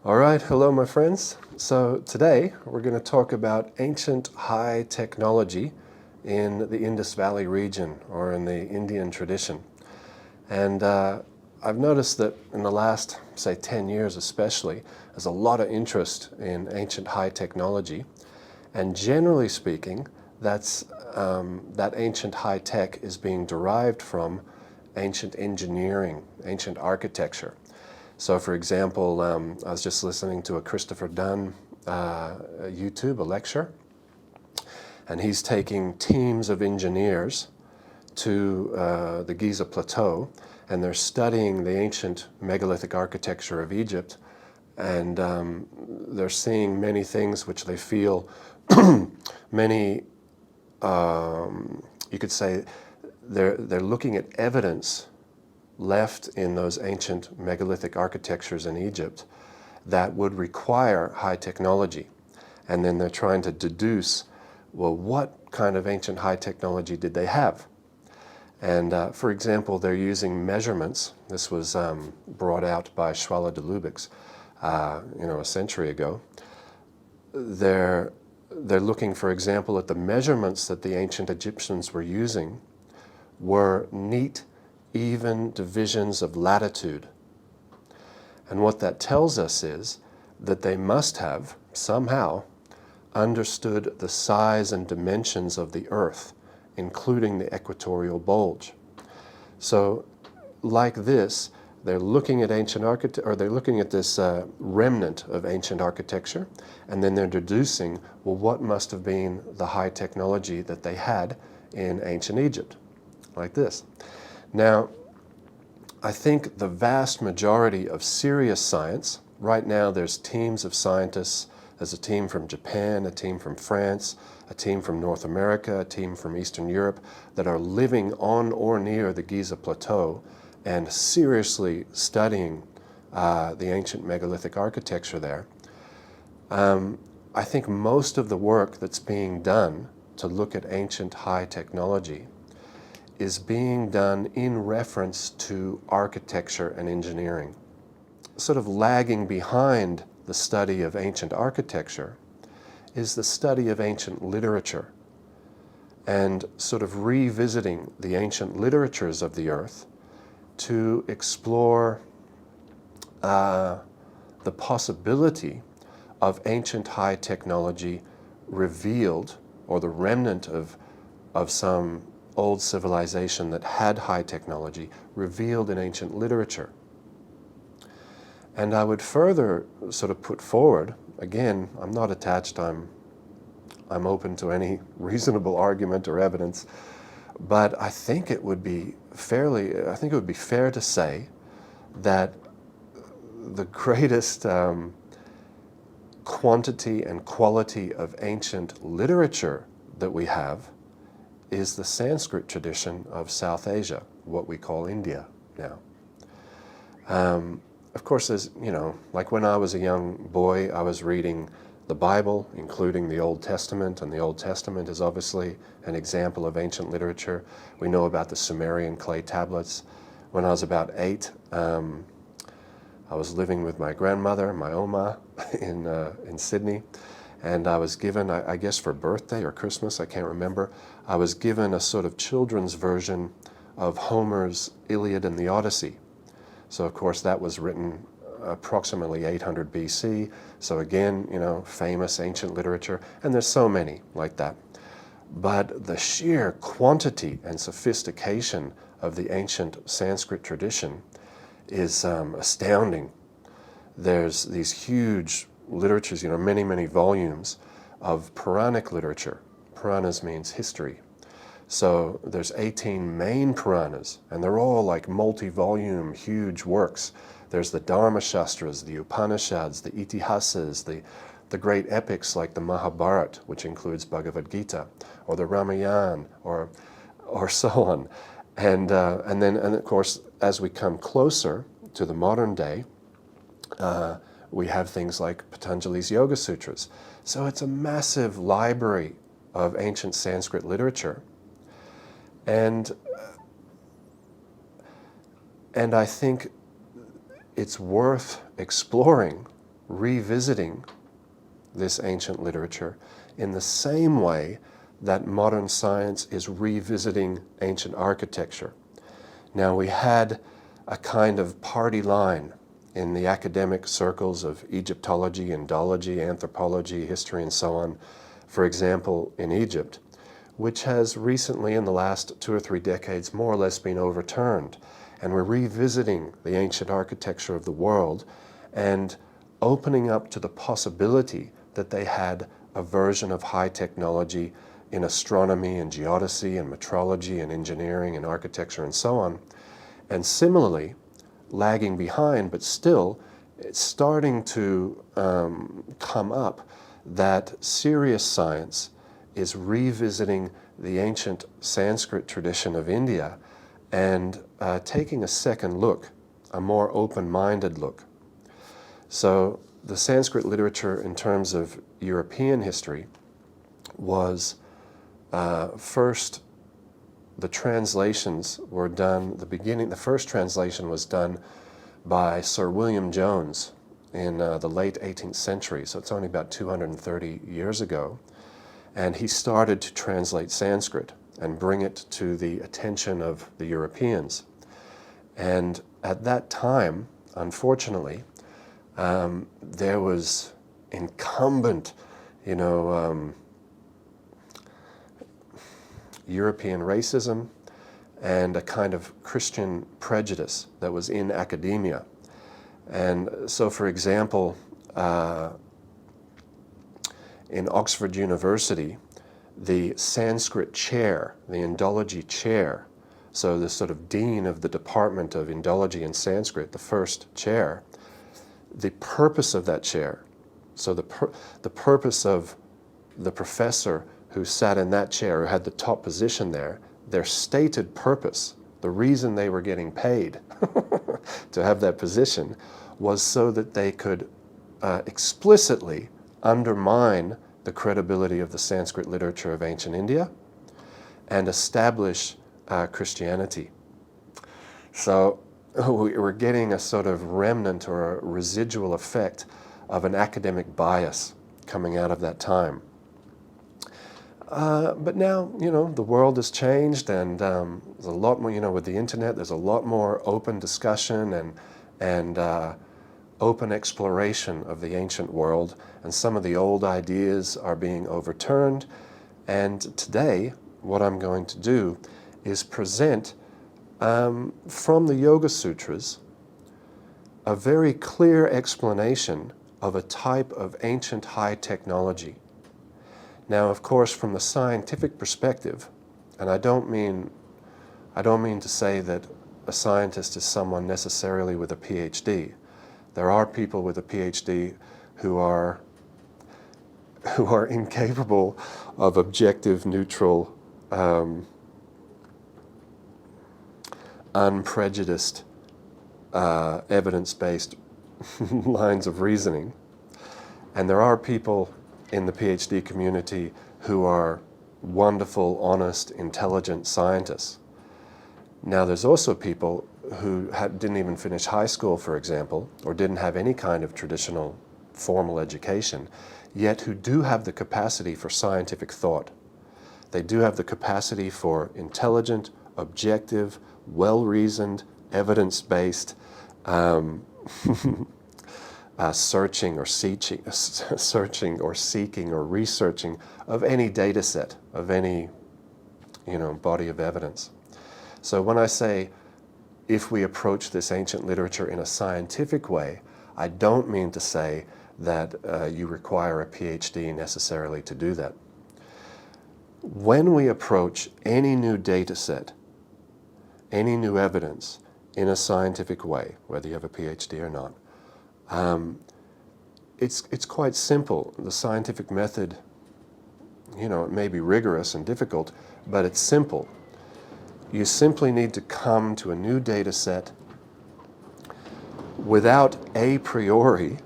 All right, hello my friends. So today we're going to talk about ancient high technology in the Indus Valley region or in the Indian tradition. And I've noticed that in the last, say, 10 years especially, there's a lot of interest in ancient high technology. And generally speaking, that ancient high tech is being derived from ancient engineering, ancient architecture. So for example, I was just listening to a Christopher Dunn YouTube, a lecture, and he's taking teams of engineers to the Giza Plateau, and they're studying the ancient megalithic architecture of Egypt, and they're seeing many things which they feel, many, you could say, they're looking at evidence left in those ancient megalithic architectures in Egypt that would require high technology. And then they're trying to deduce, well, what kind of ancient high technology did they have? And for example, they're using measurements. This was brought out by Schwala de Lubicz, a century ago. They're looking, for example, at the measurements that the ancient Egyptians were using were neat, even divisions of latitude. And what that tells us is that they must have somehow understood the size and dimensions of the earth, including the equatorial bulge. So like this, they're looking at ancient architecture, or they're looking at this remnant of ancient architecture, and then they're deducing, well, what must have been the high technology that they had in ancient Egypt, like this. Now, I think the vast majority of serious science, right now there's teams of scientists, there's a team from Japan, a team from France, a team from North America, a team from Eastern Europe, that are living on or near the Giza Plateau and seriously studying the ancient megalithic architecture there. I think most of the work that's being done to look at ancient high technology is being done in reference to architecture and engineering. Sort of lagging behind the study of ancient architecture is the study of ancient literature, and sort of revisiting the ancient literatures of the earth to explore the possibility of ancient high technology revealed, or the remnant of some old civilization that had high technology revealed in ancient literature. And I would further sort of put forward, again, I'm not attached, I'm open to any reasonable argument or evidence, but I think it would be fair to say that the greatest quantity and quality of ancient literature that we have is the Sanskrit tradition of South Asia, what we call India now. Of course, as like when I was a young boy, I was reading the Bible, including the Old Testament, and the Old Testament is obviously an example of ancient literature. We know about the Sumerian clay tablets. When I was about 8, I was living with my grandmother, my Oma, in Sydney, and I was given, I guess for birthday or Christmas, I can't remember, I was given a sort of children's version of Homer's Iliad and the Odyssey. So of course that was written approximately 800 BC. So again, famous ancient literature, and there's so many like that. But the sheer quantity and sophistication of the ancient Sanskrit tradition is astounding. There's these huge literatures, many, many volumes of Puranic literature. Puranas means history. So there's 18 main Puranas, and they're all like multi-volume, huge works. There's the Dharma Shastras, the Upanishads, the Itihasas, the great epics like the Mahabharata, which includes Bhagavad Gita, or the Ramayana, or so on. And of course, as we come closer to the modern day, we have things like Patanjali's Yoga Sutras. So it's a massive library of ancient Sanskrit literature. And I think it's worth exploring revisiting this ancient literature in the same way that modern science is revisiting ancient architecture. Now, we had a kind of party line in the academic circles of Egyptology, Indology, anthropology, history, and so on, for example, in Egypt, which has recently, in the last 2 or 3 decades, more or less been overturned. And we're revisiting the ancient architecture of the world and opening up to the possibility that they had a version of high technology in astronomy and geodesy and metrology and engineering and architecture and so on. And similarly, lagging behind, but still, it's starting to come up that serious science is revisiting the ancient Sanskrit tradition of India and taking a second look, a more open-minded look. So the Sanskrit literature in terms of European history was first, the translations were done, the first translation was done by Sir William Jones in the late 18th century, so it's only about 230 years ago. And he started to translate Sanskrit and bring it to the attention of the Europeans. And at that time, unfortunately, there was incumbent, European racism and a kind of Christian prejudice that was in academia. And so, for example, in Oxford University, the Sanskrit chair, the Indology chair, so the sort of dean of the Department of Indology and Sanskrit, the first chair, the purpose of that chair, so the purpose of the professor who sat in that chair, who had the top position there, their stated purpose, the reason they were getting paid to have that position, was so that they could explicitly undermine the credibility of the Sanskrit literature of ancient India and establish Christianity. So we're getting a sort of remnant or a residual effect of an academic bias coming out of that time. But now, the world has changed, and there's a lot more, with the internet, there's a lot more open discussion and open exploration of the ancient world, and some of the old ideas are being overturned. And today, what I'm going to do is present from the Yoga Sutras a very clear explanation of a type of ancient high technology. Now, of course, from the scientific perspective, and I don't mean to say that a scientist is someone necessarily with a PhD. There are people with a PhD who are incapable of objective, neutral, unprejudiced, evidence-based lines of reasoning. And there are people in the PhD community who are wonderful, honest, intelligent scientists. Now, there's also people who didn't even finish high school, for example, or didn't have any kind of traditional formal education, yet who do have the capacity for scientific thought. They do have the capacity for intelligent, objective, well-reasoned, evidence-based searching or seeking or researching of any data set, of any body of evidence. So when I say if we approach this ancient literature in a scientific way, I don't mean to say that you require a PhD necessarily to do that. When we approach any new data set, any new evidence in a scientific way, whether you have a PhD or not, it's quite simple. The scientific method, it may be rigorous and difficult, but it's simple. You simply need to come to a new data set without a priori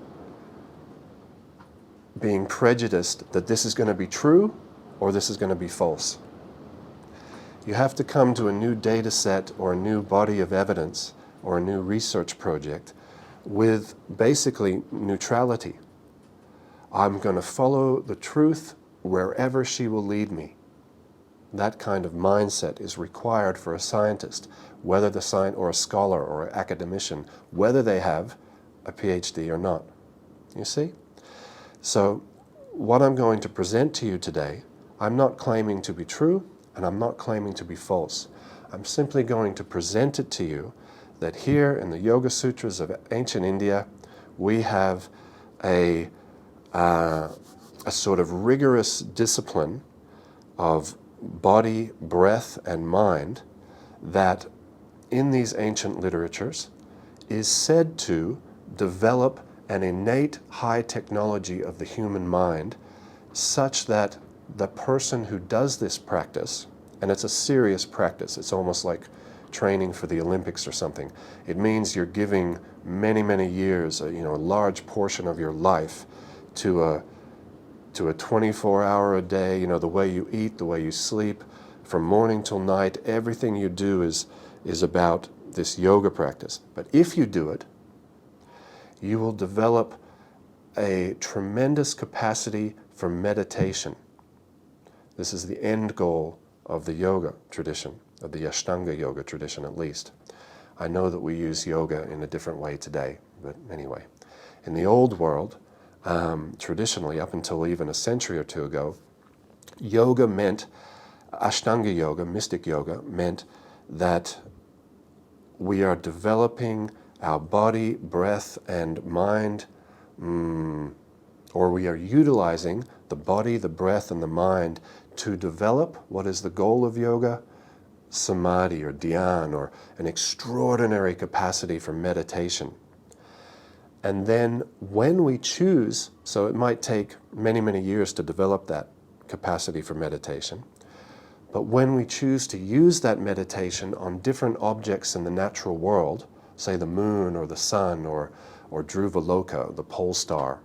being prejudiced that this is going to be true or this is going to be false. You have to come to a new data set or a new body of evidence or a new research project with basically neutrality. I'm going to follow the truth wherever she will lead me. That kind of mindset is required for a scientist, whether or a scholar or an academician, whether they have a PhD or not. You see? So what I'm going to present to you today, I'm not claiming to be true, and I'm not claiming to be false. I'm simply going to present it to you that here in the Yoga Sutras of ancient India, we have a sort of rigorous discipline of body, breath, and mind that in these ancient literatures is said to develop an innate high technology of the human mind such that the person who does this practice, and it's a serious practice, it's almost like training for the Olympics or something. It means you're giving many, many years, a large portion of your life to a 24-hour a day, the way you eat, the way you sleep, from morning till night, everything you do is about this yoga practice. But if you do it, you will develop a tremendous capacity for meditation. This is the end goal of the yoga tradition, of the Ashtanga yoga tradition at least. I know that we use yoga in a different way today, but anyway. In the old world, traditionally, up until even a century or two ago, yoga meant, Ashtanga yoga, mystic yoga, meant that we are developing our body, breath, and mind, or we are utilizing the body, the breath, and the mind to develop what is the goal of yoga? Samadhi or dhyan, or an extraordinary capacity for meditation. And then when we choose, so it might take many, many years to develop that capacity for meditation, but when we choose to use that meditation on different objects in the natural world, say the moon or the sun or Dhruva Loka, the pole star,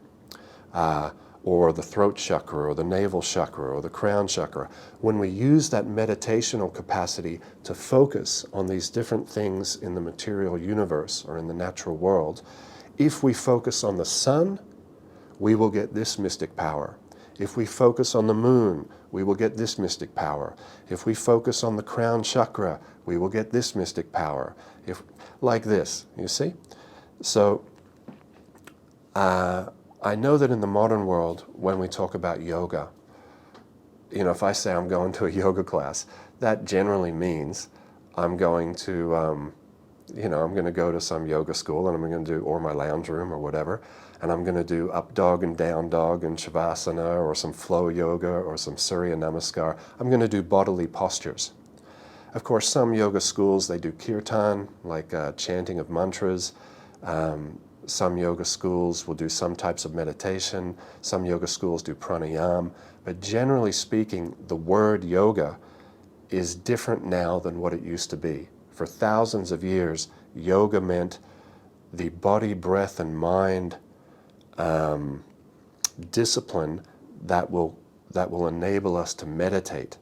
or the throat chakra or the navel chakra or the crown chakra, when we use that meditational capacity to focus on these different things in the material universe or in the natural world, if we focus on the sun, we will get this mystic power. If we focus on the moon, we will get this mystic power. If we focus on the crown chakra, we will get this mystic power. Like this, you see? So I know that in the modern world, when we talk about yoga, if I say I'm going to a yoga class, that generally means I'm going to, I'm going to go to some yoga school and I'm going to do, or my lounge room or whatever, and I'm going to do up dog and down dog and shavasana or some flow yoga or some Surya Namaskar. I'm going to do bodily postures. Of course, some yoga schools, they do kirtan, like chanting of mantras. Some yoga schools will do some types of meditation. Some yoga schools do pranayama. But generally speaking, the word yoga is different now than what it used to be. For thousands of years, yoga meant the body, breath, and mind discipline that will enable us to meditate.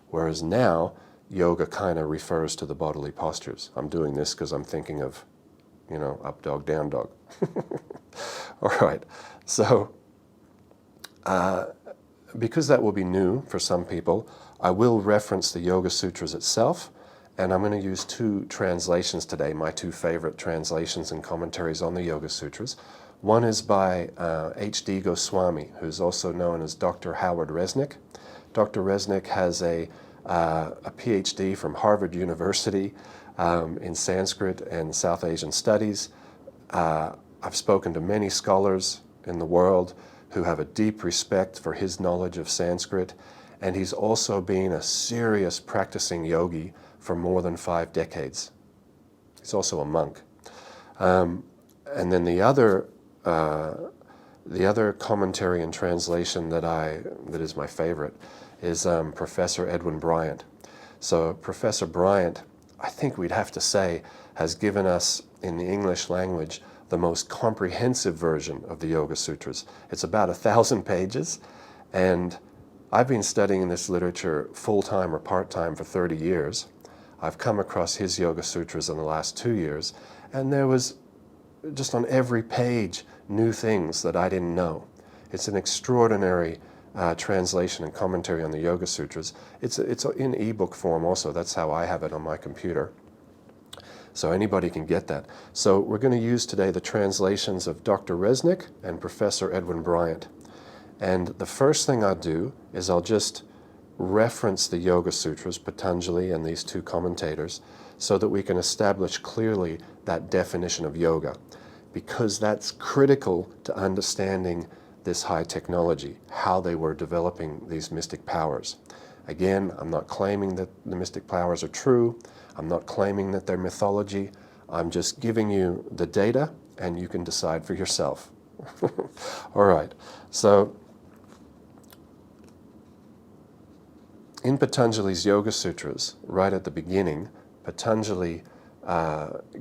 Whereas now, yoga kind of refers to the bodily postures. I'm doing this because I'm thinking of, up dog, down dog. All right. So, because that will be new for some people, I will reference the Yoga Sutras itself, and I'm going to use two translations today, my two favorite translations and commentaries on the Yoga Sutras. One is by H.D. Goswami, who's also known as Dr. Howard Resnick. Dr. Resnick has a PhD from Harvard University in Sanskrit and South Asian studies. I've spoken to many scholars in the world who have a deep respect for his knowledge of Sanskrit, and he's also been a serious practicing yogi for more than 5 decades. He's also a monk. And then the other commentary and translation that is my favorite is Professor Edwin Bryant. So Professor Bryant, I think we'd have to say, has given us in the English language the most comprehensive version of the Yoga Sutras. It's about 1,000 pages, and I've been studying this literature full-time or part-time for 30 years. I've come across his Yoga Sutras in the last 2 years, and there was just on every page, new things that I didn't know. It's an extraordinary translation and commentary on the Yoga Sutras. It's in ebook form also. That's how I have it on my computer. So anybody can get that. So we're going to use today the translations of Dr. Resnick and Professor Edwin Bryant. And the first thing I'll do is I'll just reference the Yoga Sutras, Patanjali and these two commentators, so that we can establish clearly that definition of yoga, because that's critical to understanding this high technology, how they were developing these mystic powers. Again, I'm not claiming that the mystic powers are true. I'm not claiming that they're mythology. I'm just giving you the data, and you can decide for yourself. All right, so in Patanjali's Yoga Sutras, right at the beginning, Patanjali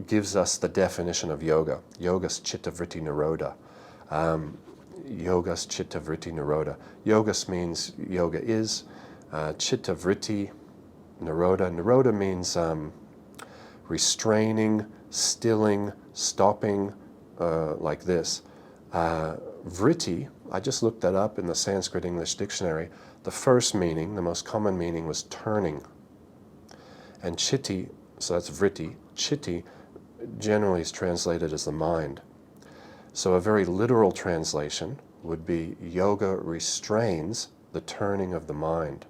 gives us the definition of yoga. Yogas chitta vritti nirodha. Yogas chitta vritti nirodha. Yogas means yoga is. Chitta vritti nirodha. Nirodha means restraining, stilling, stopping, like this. Vritti, I just looked that up in the Sanskrit English dictionary. The first meaning, the most common meaning, was turning. And chitti, so that's vritti, chitti generally is translated as the mind. So a very literal translation would be yoga restrains the turning of the mind.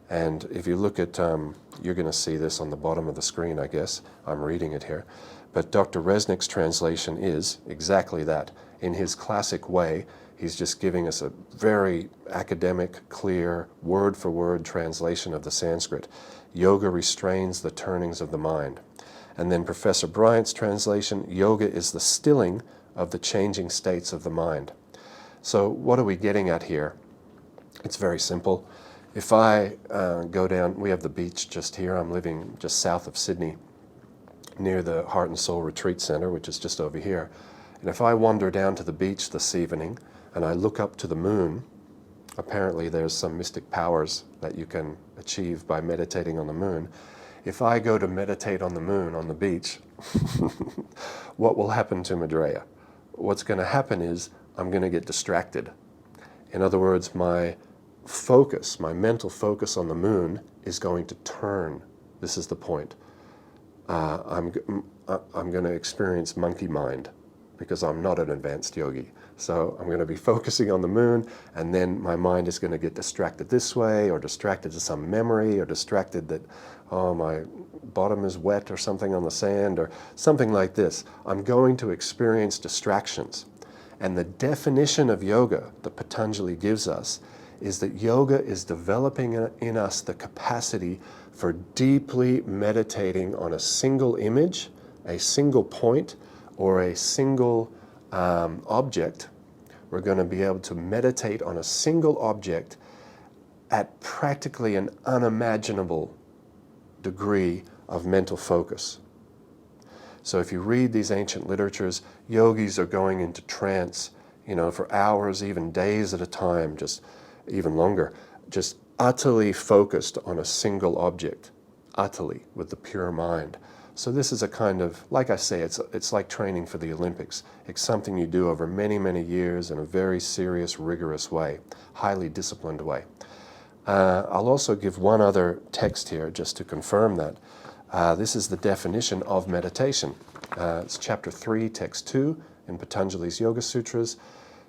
And if you look at, you're going to see this on the bottom of the screen, I guess. I'm reading it here. But Dr. Resnick's translation is exactly that. In his classic way, he's just giving us a very academic, clear, word-for-word translation of the Sanskrit. Yoga restrains the turnings of the mind. And then Professor Bryant's translation, yoga is the stilling of the changing states of the mind. So what are we getting at here? It's very simple. If I go down, we have the beach just here. I'm living just south of Sydney, near the Heart and Soul Retreat Center, which is just over here. And if I wander down to the beach this evening and I look up to the moon, apparently there's some mystic powers that you can achieve by meditating on the moon. If I go to meditate on the moon on the beach, what will happen to Madreya? What's going to happen is I'm going to get distracted. In other words, my focus, my mental focus on the moon is going to turn. This is the point. I'm going to experience monkey mind because I'm not an advanced yogi. So I'm going to be focusing on the moon, and then my mind is going to get distracted this way, or distracted to some memory, or distracted that, oh, my bottom is wet or something on the sand, or something like this. I'm going to experience distractions. And the definition of yoga that Patanjali gives us is that yoga is developing in us the capacity for deeply meditating on a single image, a single point, or a single object. We're going to be able to meditate on a single object at practically an unimaginable degree of mental focus. So if you read these ancient literatures, yogis are going into trance, for hours, even days at a time, just even longer, just utterly focused on a single object, utterly, with the pure mind. So this is a kind of, like I say, it's like training for the Olympics. It's something you do over many, many years in a very serious, rigorous way, highly disciplined way. I'll also give one other text here just to confirm that. This is the definition of meditation. It's chapter 3, text 2 in Patanjali's Yoga Sutras.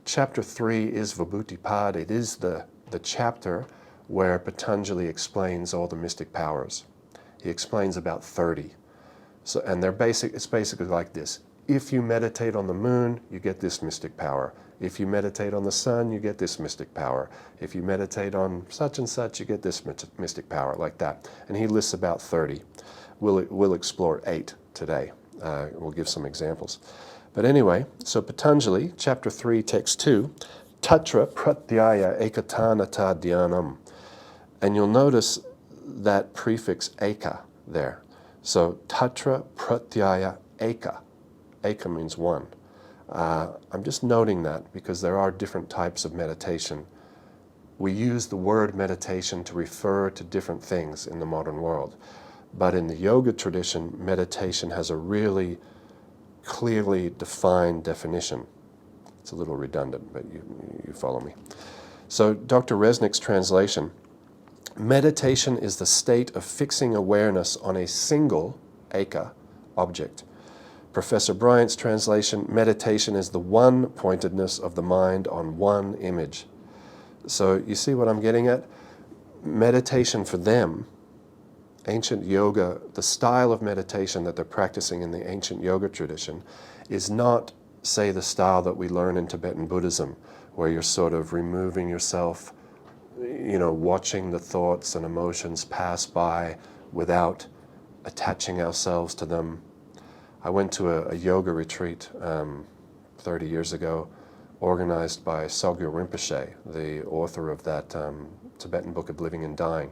Chapter 3 is Vibhutipad. It is the chapter where Patanjali explains all the mystic powers. He explains about 30. So, and it's basically like this. If you meditate on the moon, you get this mystic power. If you meditate on the sun, you get this mystic power. If you meditate on such and such, you get this mystic power, like that. And he lists about 30. We'll explore 8 today. We'll give some examples. But anyway, so Patanjali, chapter 3, text 2, Tatra pratyaya ekatanata dhyanam. And you'll notice that prefix eka there. So Tatra pratyaya eka. Eka means one. I'm just noting that because there are different types of meditation. We use the word meditation to refer to different things in the modern world. But in the yoga tradition, meditation has a really clearly defined definition. It's a little redundant, but you follow me. So Dr. Resnick's translation: meditation is the state of fixing awareness on a single, eka, object. Professor Bryant's translation: meditation is the one-pointedness of the mind on one image. So you see what I'm getting at? Meditation for them, ancient yoga, the style of meditation that they're practicing in the ancient yoga tradition is not, say, the style that we learn in Tibetan Buddhism, where you're sort of removing yourself, watching the thoughts and emotions pass by without attaching ourselves to them. I went to a yoga retreat 30 years ago, organized by Sogyal Rinpoche, the author of that Tibetan Book of Living and Dying.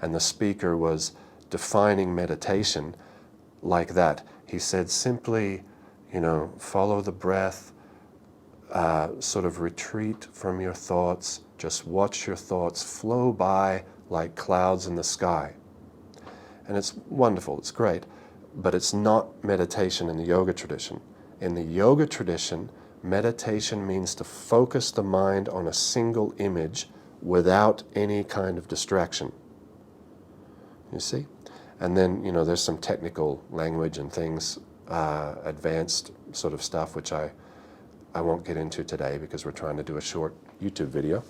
And the speaker was defining meditation like that. He said, simply, follow the breath, sort of retreat from your thoughts, just watch your thoughts flow by like clouds in the sky. And it's wonderful, it's great, but it's not meditation in the yoga tradition. In the yoga tradition, meditation means to focus the mind on a single image without any kind of distraction. You see? And then, there's some technical language and things, advanced sort of stuff, which I won't get into today because we're trying to do a short YouTube video.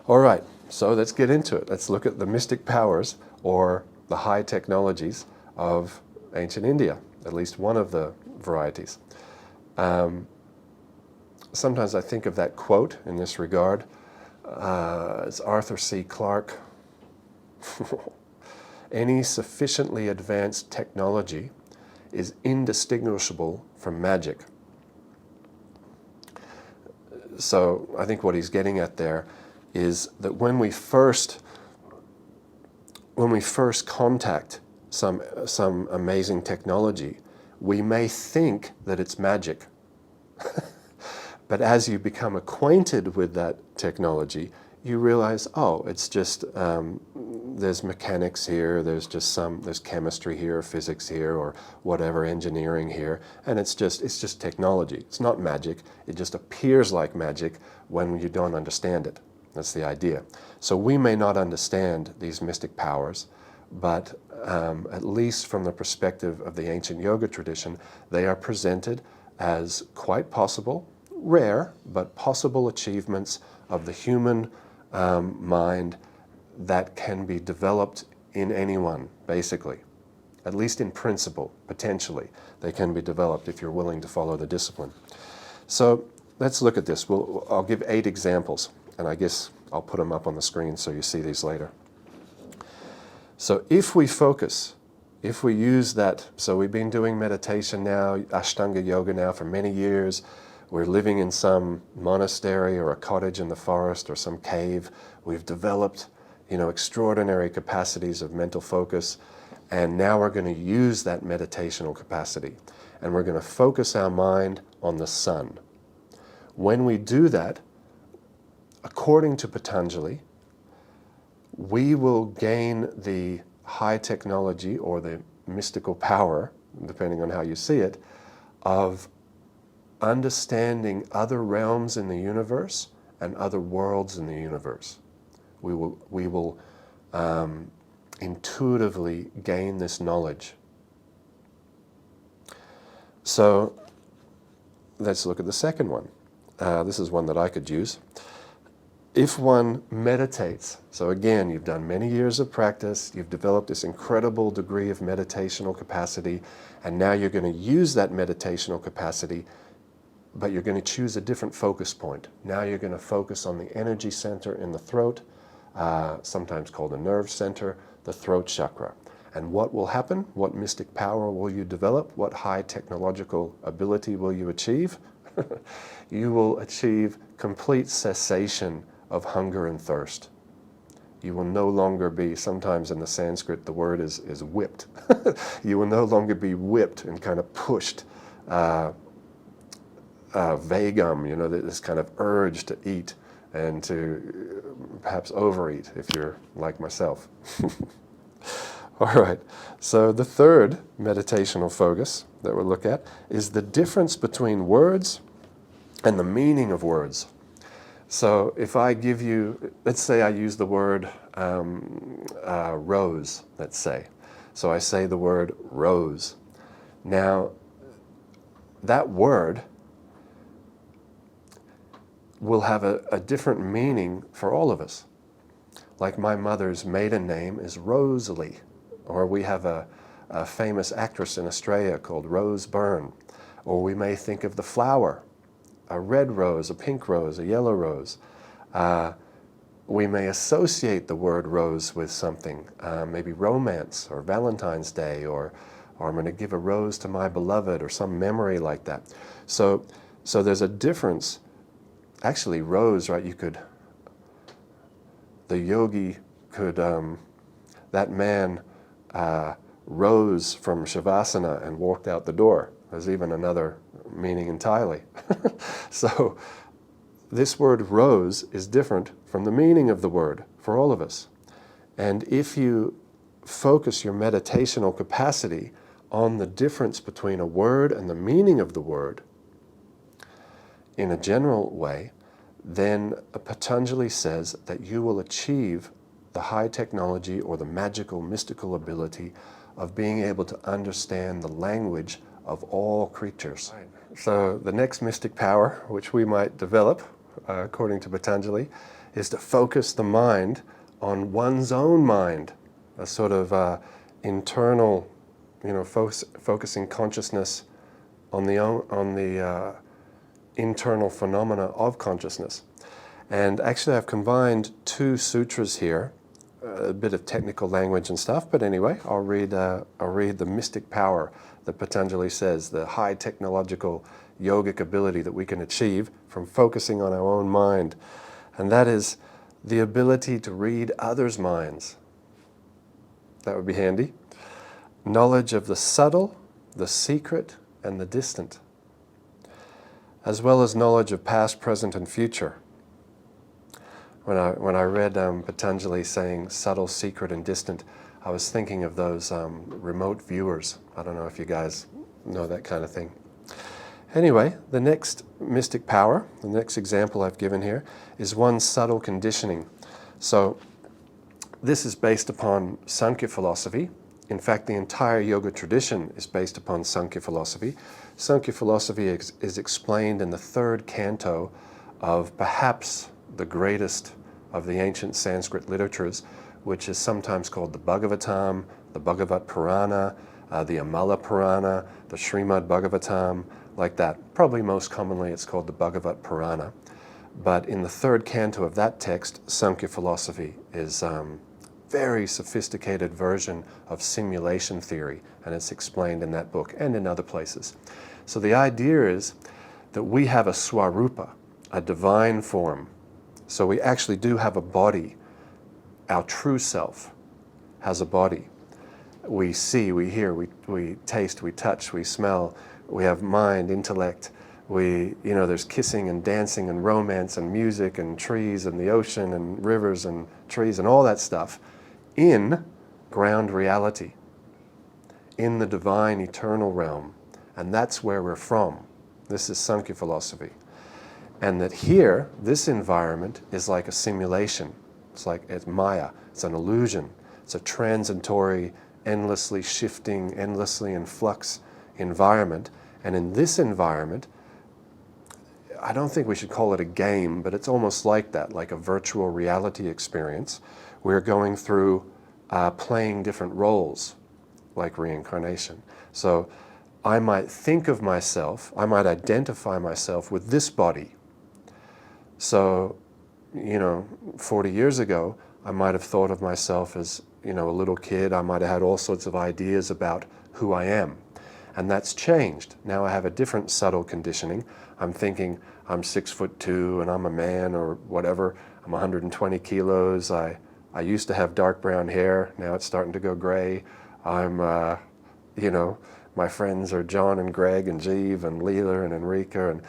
All right, so let's get into it. Let's look at the mystic powers, or the high technologies of ancient India, at least one of the varieties. Sometimes I think of that quote in this regard. It's Arthur C. Clarke. Any sufficiently advanced technology is indistinguishable from magic. So I think what he's getting at there is that when we first contact some amazing technology, we may think that it's magic. But as you become acquainted with that technology, you realize, oh, it's just, there's mechanics here, there's chemistry here, physics here, or whatever, engineering here, and it's just technology. It's not magic. It just appears like magic when you don't understand it. That's the idea. So we may not understand these mystic powers, but at least from the perspective of the ancient yoga tradition, they are presented as quite possible, rare, but possible achievements of the human mind that can be developed in anyone, basically. At least in principle, potentially, they can be developed if you're willing to follow the discipline. So let's look at this. I'll give 8 examples, and I guess I'll put them up on the screen so you see these later. So if we focus, if we use that, so we've been doing meditation now, Ashtanga yoga now for many years. We're living in some monastery or a cottage in the forest or some cave. We've developed, extraordinary capacities of mental focus, and now we're going to use that meditational capacity, and we're going to focus our mind on the sun. When we do that, according to Patanjali, we will gain the high technology or the mystical power, depending on how you see it, of understanding other realms in the universe and other worlds in the universe. We will intuitively gain this knowledge. So let's look at the second one. This is one that I could use. If one meditates, so again, you've done many years of practice, you've developed this incredible degree of meditational capacity, and now you're going to use that meditational capacity, but you're going to choose a different focus point. Now you're going to focus on the energy center in the throat, sometimes called the nerve center, the throat chakra. And what will happen? What mystic power will you develop? What high technological ability will you achieve? You will achieve complete cessation of hunger and thirst. You will no longer be, sometimes in the Sanskrit the word is whipped. You will no longer be whipped and kind of pushed, vagum, this kind of urge to eat and to perhaps overeat if you're like myself. All right, so the third meditational focus that we'll look at is the difference between words and the meaning of words. So if I give you, let's say I use the word rose, let's say. So I say the word rose. Now, that word will have a different meaning for all of us. Like my mother's maiden name is Rosalie, or we have a famous actress in Australia called Rose Byrne, or we may think of the flower, a red rose, a pink rose, a yellow rose. We may associate the word rose with something, maybe romance or Valentine's Day, or I'm going to give a rose to my beloved, or some memory like that. So there's a difference. Actually, rose, right, the yogi could, that man rose from Shavasana and walked out the door. There's even another meaning entirely. So this word rose is different from the meaning of the word for all of us. And if you focus your meditational capacity on the difference between a word and the meaning of the word in a general way, then Patanjali says that you will achieve the high technology or the magical, mystical ability of being able to understand the language of all creatures. Right. So the next mystic power, which we might develop, according to Patanjali, is to focus the mind on one's own mind, a sort of internal, focusing consciousness on the internal phenomena of consciousness. And actually I've combined two sutras here, a bit of technical language and stuff, but anyway, I'll read the mystic power that Patanjali says, the high technological yogic ability that we can achieve from focusing on our own mind. And that is the ability to read others' minds. That would be handy. Knowledge of the subtle, the secret, and the distant, as well as knowledge of past, present, and future. When I read Patanjali saying subtle, secret, and distant, I was thinking of those remote viewers. I don't know if you guys know that kind of thing. Anyway, the next mystic power, the next example I've given here, is one's subtle conditioning. So this is based upon Sankhya philosophy. In fact, the entire yoga tradition is based upon Sankhya philosophy. Sankhya philosophy is explained in the third canto of perhaps the greatest of the ancient Sanskrit literatures, which is sometimes called the Bhagavatam, the Bhagavat Purana, the Amala Purana, the Srimad Bhagavatam, like that. Probably most commonly it's called the Bhagavat Purana. But in the third canto of that text, Sankhya philosophy is very sophisticated version of simulation theory, and it's explained in that book and in other places. So the idea is that we have a swarupa, a divine form. So we actually do have a body. Our true self has a body. We see, we hear, we taste, we touch, we smell, we have mind, intellect, there's kissing and dancing and romance and music and trees and the ocean and rivers and trees and all that stuff in ground reality, in the divine eternal realm. And that's where we're from. This is Sankhya philosophy. And that here, this environment is like a simulation. It's Maya, it's an illusion. It's a transitory, endlessly shifting, endlessly in flux environment. And in this environment, I don't think we should call it a game, but it's almost like that, like a virtual reality experience. We're going through playing different roles, like reincarnation. So I might think of myself, I might identify myself with this body. So, 40 years ago, I might have thought of myself as, a little kid. I might have had all sorts of ideas about who I am. And that's changed. Now I have a different subtle conditioning. I'm thinking I'm 6'2" and I'm a man or whatever. I'm 120 kilos. I used to have dark brown hair. Now it's starting to go gray. I'm, my friends are John and Greg and Jeev and Leela and Henrike. And,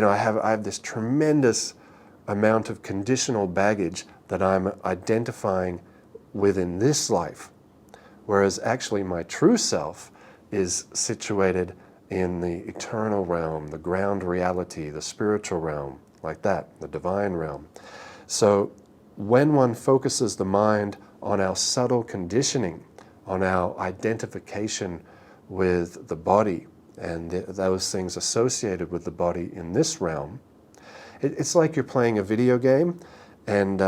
I have this tremendous amount of conditional baggage that I'm identifying with in this life, whereas actually my true self is situated in the eternal realm, the ground reality, the spiritual realm, like that, the divine realm. So when one focuses the mind on our subtle conditioning, on our identification with the body and those things associated with the body in this realm, it's like you're playing a video game and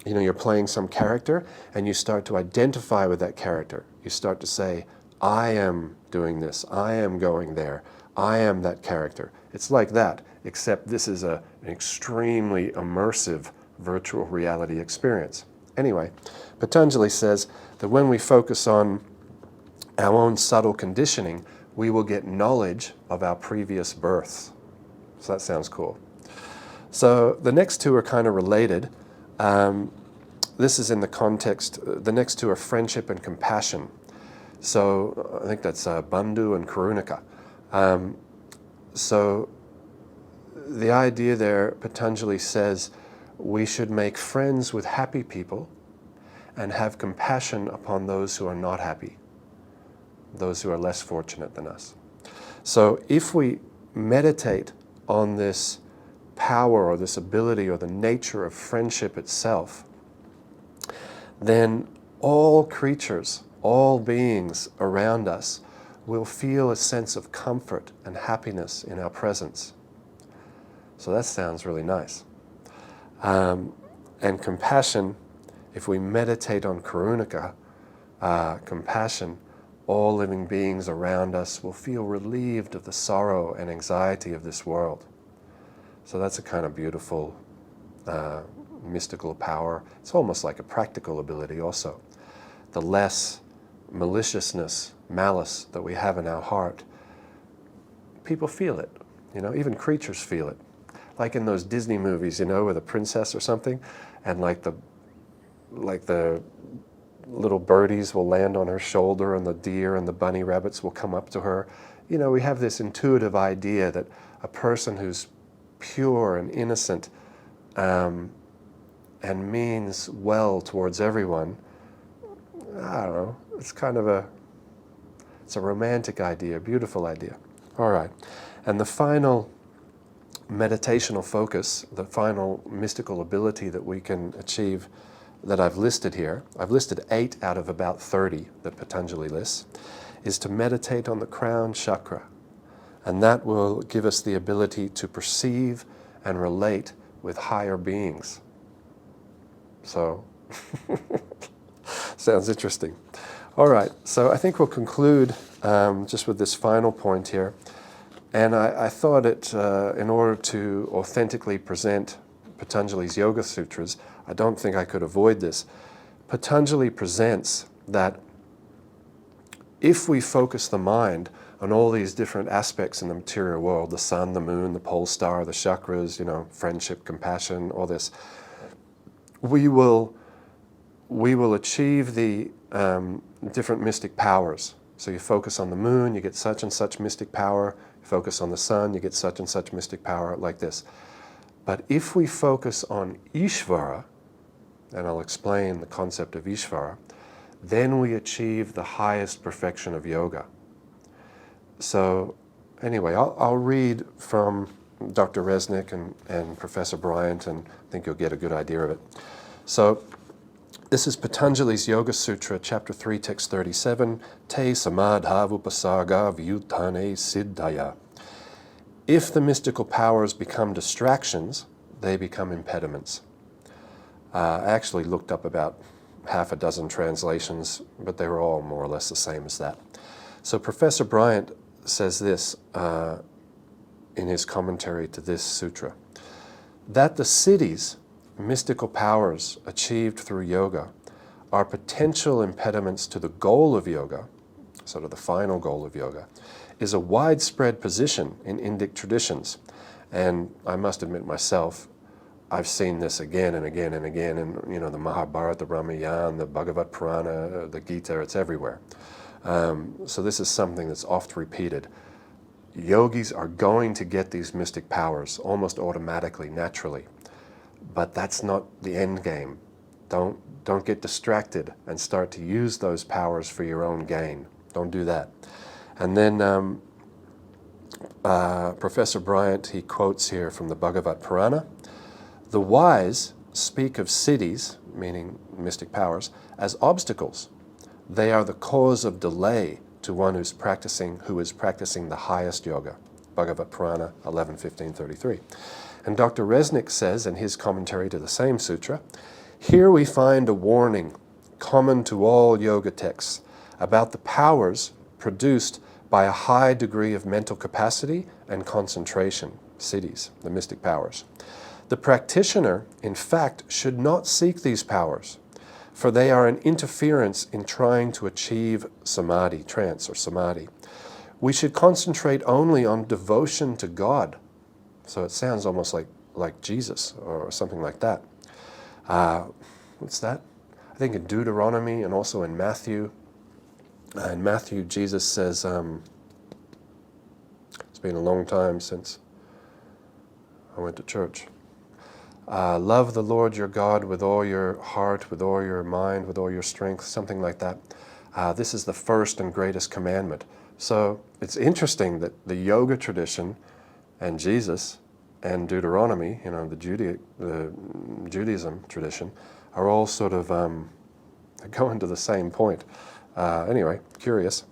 you're playing some character and you start to identify with that character. You start to say, I am doing this, I am going there, I am that character. It's like that, except this is an extremely immersive virtual reality experience. Anyway, Patanjali says that when we focus on our own subtle conditioning, we will get knowledge of our previous births. So that sounds cool. So the next two are kind of related. This is in the context, the next two are friendship and compassion. So I think that's Bandhu and Karunika. So the idea there, Patanjali says, we should make friends with happy people and have compassion upon those who are not happy, those who are less fortunate than us. So if we meditate on this power or this ability or the nature of friendship itself, then all creatures, all beings around us will feel a sense of comfort and happiness in our presence. So that sounds really nice. And compassion, if we meditate on Karunika, compassion, all living beings around us will feel relieved of the sorrow and anxiety of this world. So that's a kind of beautiful mystical power. It's almost like a practical ability also. The less maliciousness, malice that we have in our heart, people feel it. Even creatures feel it. Like in those Disney movies, with a princess or something, and like the little birdies will land on her shoulder and the deer and the bunny rabbits will come up to her. We have this intuitive idea that a person who's pure and innocent and means well towards everyone, I don't know, it's a romantic idea, a beautiful idea. All right, and the final meditational focus, the final mystical ability that we can achieve that I've listed here, I've listed 8 out of about 30 that Patanjali lists, is to meditate on the crown chakra. And that will give us the ability to perceive and relate with higher beings. So, sounds interesting. All right, so I think we'll conclude just with this final point here. And I thought it, in order to authentically present Patanjali's Yoga Sutras, I don't think I could avoid this. Patanjali presents that if we focus the mind on all these different aspects in the material world, the sun, the moon, the pole star, the chakras, friendship, compassion, all this, we will achieve the different mystic powers. So you focus on the moon, you get such and such mystic power. You focus on the sun, you get such and such mystic power, like this. But if we focus on Ishvara, and I'll explain the concept of Ishvara, then we achieve the highest perfection of yoga. So anyway, I'll read from Dr. Resnick and Professor Bryant, and I think you'll get a good idea of it. So this is Patanjali's Yoga Sutra, Chapter 3, Text 37, Te samadhavupasarga vyutthane siddhaya. If the mystical powers become distractions, they become impediments. I actually looked up about half a dozen translations, but they were all more or less the same as that. So Professor Bryant says this in his commentary to this sutra, that the siddhis, mystical powers achieved through yoga, are potential impediments to the goal of yoga, sort of the final goal of yoga, is a widespread position in Indic traditions. And I must admit myself, I've seen this again and again and again in the Mahabharata, the Ramayana, the Bhagavad Purana, the Gita, it's everywhere. So this is something that's oft repeated. Yogis are going to get these mystic powers almost automatically, naturally. But that's not the end game. Don't get distracted and start to use those powers for your own gain. Don't do that. And then Professor Bryant, he quotes here from the Bhagavat Purana, "The wise speak of siddhis," meaning mystic powers, "as obstacles. They are the cause of delay to one who is practicing the highest yoga." Bhagavat Purana 11.15.33. And Dr. Resnick says in his commentary to the same sutra, "Here we find a warning common to all yoga texts about the powers produced by a high degree of mental capacity and concentration," siddhis, the mystic powers. "The practitioner, in fact, should not seek these powers, for they are an interference in trying to achieve samadhi, trance or samadhi. We should concentrate only on devotion to God." So it sounds almost like Jesus or something like that. What's that? I think in Deuteronomy and also in Matthew. In Matthew, Jesus says, it's been a long time since I went to church. Love the Lord your God with all your heart, with all your mind, with all your strength, something like that. This is the first and greatest commandment. So it's interesting that the yoga tradition and Jesus and Deuteronomy, the Judaism tradition, are all sort of going to the same point. Anyway, curious.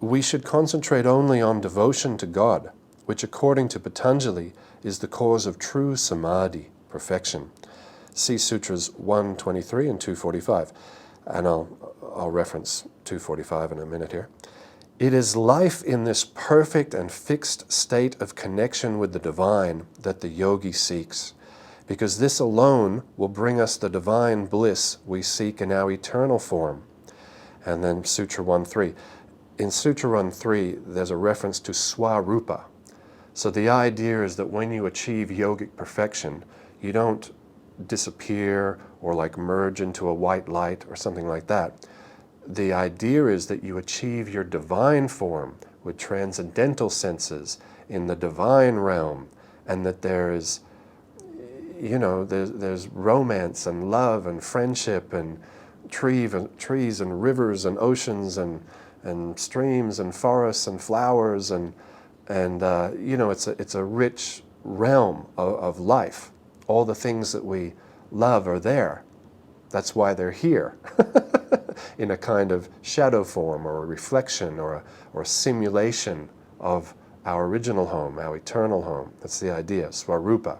We should concentrate only on devotion to God, which according to Patanjali is the cause of true samadhi, perfection. See Sutras 123 and 245. And I'll reference 245 in a minute here. "It is life in this perfect and fixed state of connection with the divine that the yogi seeks, because this alone will bring us the divine bliss we seek in our eternal form." And then Sutra 1.3. In Sutra 1.3, there's a reference to swarupa. So the idea is that when you achieve yogic perfection, you don't disappear or like merge into a white light or something like that. The idea is that you achieve your divine form with transcendental senses in the divine realm, and that there's romance and love and friendship and trees and rivers and oceans and streams and forests and flowers and it's a rich realm of life. All the things that we love are there. That's why they're here in a kind of shadow form or a reflection or a simulation of our original home, our eternal home. That's the idea, swarupa.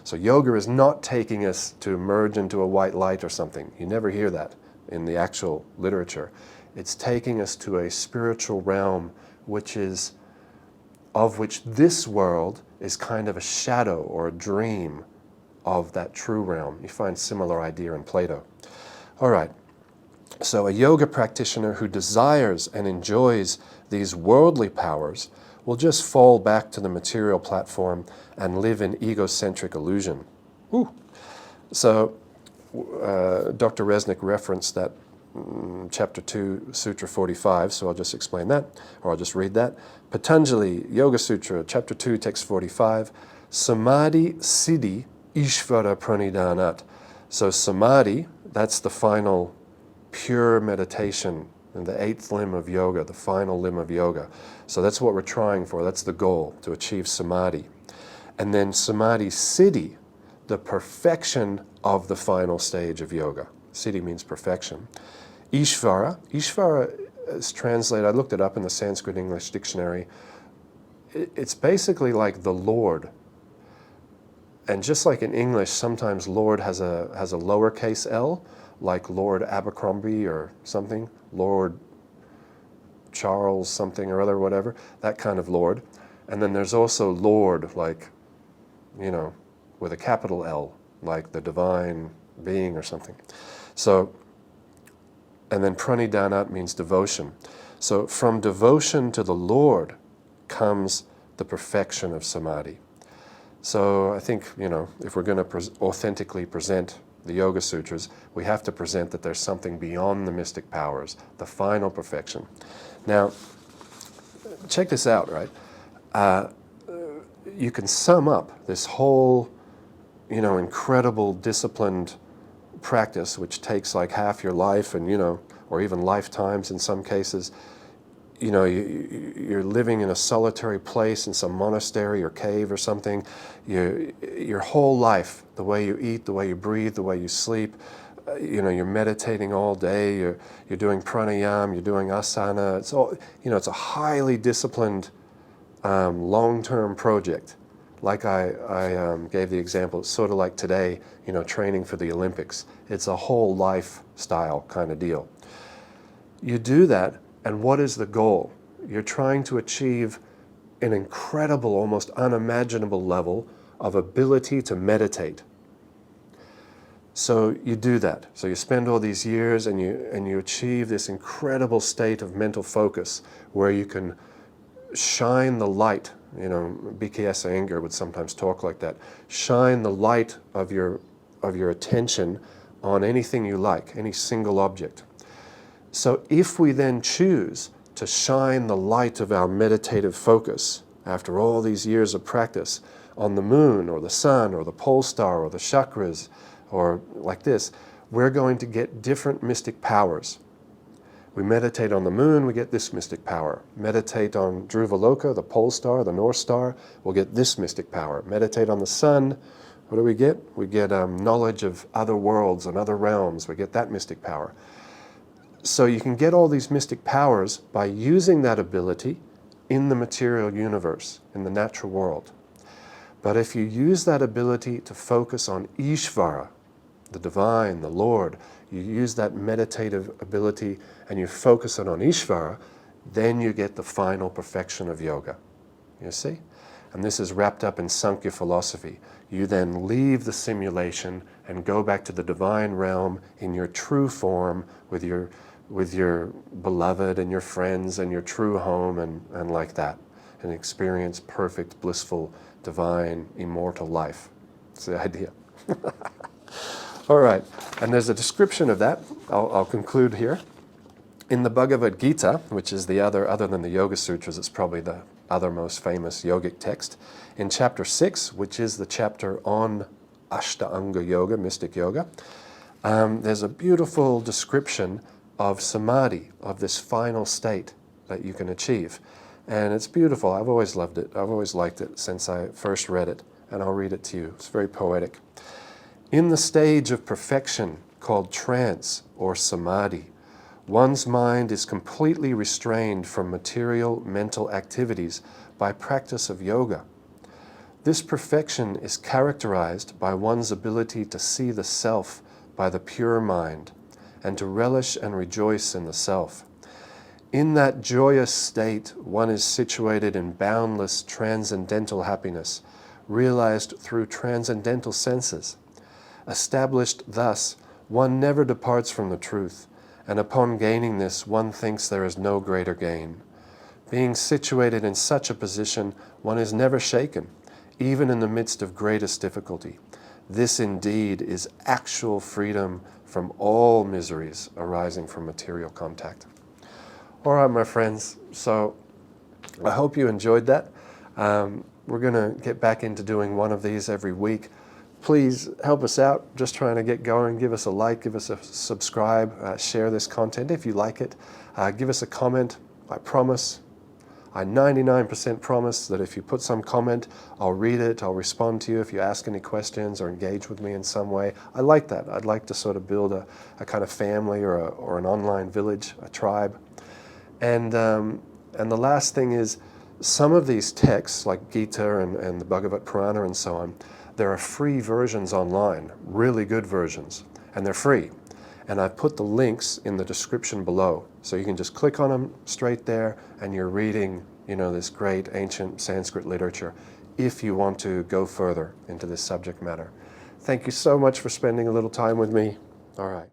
So yoga is not taking us to merge into a white light or something. You never hear that in the actual literature. It's taking us to a spiritual realm of which this world is kind of a shadow or a dream of that true realm. You find similar idea in Plato. All right, so a yoga practitioner who desires and enjoys these worldly powers will just fall back to the material platform and live in egocentric illusion. Ooh. So Dr. Resnick referenced that chapter 2, Sutra 45, so I'll just explain that, or I'll just read that. Patanjali Yoga Sutra, chapter 2, text 45, Samadhi Siddhi Ishvara Pranidhanat. So samadhi, that's the final pure meditation, and the eighth limb of yoga, the final limb of yoga. So that's what we're trying for, that's the goal, to achieve samadhi. And then samadhi siddhi, the perfection of the final stage of yoga. Siddhi means perfection. Ishvara is translated, I looked it up in the Sanskrit English dictionary. It's basically like the Lord. And just like in English, sometimes Lord has a lowercase l, like Lord Abercrombie or something, Lord Charles something or other, whatever, that kind of Lord. And then there's also Lord, like, with a capital L, like the divine being or something. So, and then pranidhanat means devotion. So from devotion to the Lord comes the perfection of samadhi. So I think, if we're going to authentically present the Yoga Sutras, we have to present that there's something beyond the mystic powers, the final perfection. Now, check this out, right? You can sum up this whole incredible disciplined practice, which takes like half your life and, or even lifetimes in some cases. You're living in a solitary place in some monastery or cave or something. Your whole life, the way you eat, the way you breathe, the way you sleep, you're meditating all day, you're doing pranayama, you're doing asana. It's all, it's a highly disciplined, long-term project. Like I gave the example, it's sort of like today, training for the Olympics. It's a whole lifestyle kind of deal. You do that, and what is the goal? You're trying to achieve an incredible, almost unimaginable level of ability to meditate. So you do that. So you spend all these years and you achieve this incredible state of mental focus where you can shine the light. BKS Iyengar would sometimes talk like that. Shine the light of your attention on anything you like, any single object. So if we then choose to shine the light of our meditative focus after all these years of practice on the moon or the sun or the pole star or the chakras or like this, we're going to get different mystic powers. We meditate on the moon, we get this mystic power. Meditate on Dhruvaloka, the pole star, the North Star, we'll get this mystic power. Meditate on the sun, what do we get? We get knowledge of other worlds and other realms. We get that mystic power. So you can get all these mystic powers by using that ability in the material universe, in the natural world. But if you use that ability to focus on Ishvara, the divine, the Lord, you use that meditative ability and you focus it on Ishvara, then you get the final perfection of yoga. You see? And this is wrapped up in Sankhya philosophy. You then leave the simulation and go back to the divine realm in your true form with your beloved and your friends and your true home and like that. And experience perfect, blissful, divine, immortal life. That's the idea. All right, and there's a description of that. I'll conclude here. In the Bhagavad Gita, which is the other than the Yoga Sutras, it's probably the other most famous yogic text, in chapter 6, which is the chapter on Ashtanga Yoga, mystic yoga, there's a beautiful description of samadhi, of this final state that you can achieve. And it's beautiful. I've always loved it. I've always liked it since I first read it, and I'll read it to you. It's very poetic. In the stage of perfection called trance or samadhi, one's mind is completely restrained from material mental activities by practice of yoga. This perfection is characterized by one's ability to see the self by the pure mind and to relish and rejoice in the self. In that joyous state, one is situated in boundless transcendental happiness, realized through transcendental senses. Established thus, one never departs from the truth, and upon gaining this, one thinks there is no greater gain. Being situated in such a position, one is never shaken, even in the midst of greatest difficulty. This indeed is actual freedom from all miseries arising from material contact. All right, my friends, so I hope you enjoyed that. We're going to get back into doing one of these every week. Please help us out, just trying to get going. Give us a like, give us a subscribe, share this content if you like it. Give us a comment. I promise, I 99% promise that if you put some comment, I'll read it, I'll respond to you if you ask any questions or engage with me in some way. I like that. I'd like to sort of build a kind of family or an online village, a tribe. And the last thing is, some of these texts, like Gita and the Bhagavad Purana and so on, there are free versions online, really good versions, and they're free. And I've put the links in the description below, so you can just click on them straight there, and you're reading, this great ancient Sanskrit literature, if you want to go further into this subject matter. Thank you so much for spending a little time with me. All right.